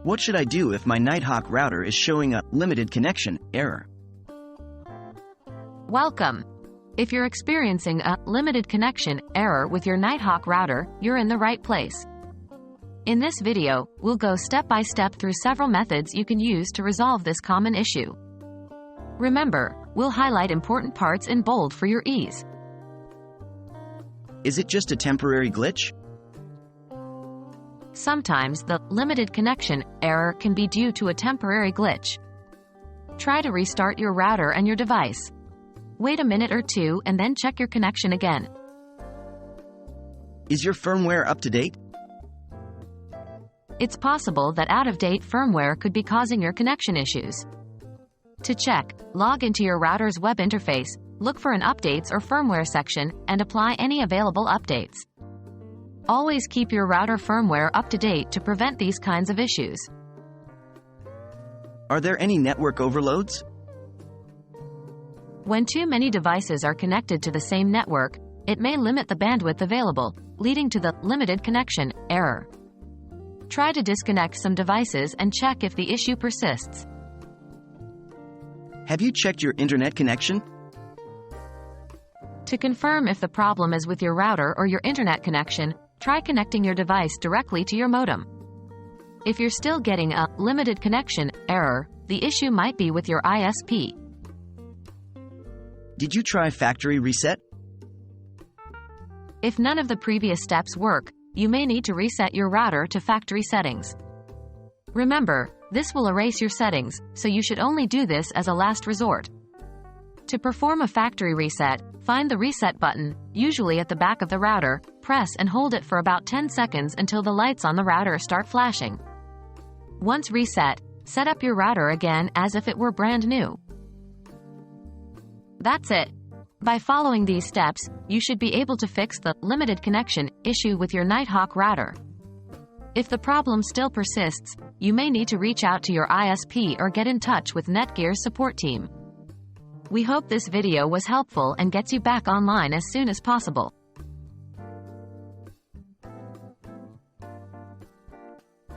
What should I do if my Nighthawk router is showing a limited connection error? Welcome. If you're experiencing a limited connection error with your Nighthawk router, you're in the right place. In this video, we'll go step by step through several methods you can use to resolve this common issue. Remember, we'll highlight important parts in bold for your ease. Is it just a temporary glitch? Sometimes the limited connection error can be due to a temporary glitch. Try to restart your router and your device. Wait a minute or two and then check your connection again. Is your firmware up to date? It's possible that out-of-date firmware could be causing your connection issues. To check, log into your router's web interface, look for an Updates or Firmware section, and apply any available updates. Always keep your router firmware up to date to prevent these kinds of issues. Are there any network overloads? When too many devices are connected to the same network, it may limit the bandwidth available, leading to the limited connection error. Try to disconnect some devices and check if the issue persists. Have you checked your internet connection? To confirm if the problem is with your router or your internet connection, try connecting your device directly to your modem. If you're still getting a limited connection error, the issue might be with your ISP. Did you try factory reset? If none of the previous steps work, you may need to reset your router to factory settings. Remember, this will erase your settings, so you should only do this as a last resort. To perform a factory reset, find the reset button, usually at the back of the router, press and hold it for about 10 seconds until the lights on the router start flashing. Once reset, set up your router again as if it were brand new. That's it. By following these steps, you should be able to fix the limited connection issue with your Nighthawk router. If the problem still persists, you may need to reach out to your ISP or get in touch with Netgear's support team. We hope this video was helpful and gets you back online as soon as possible.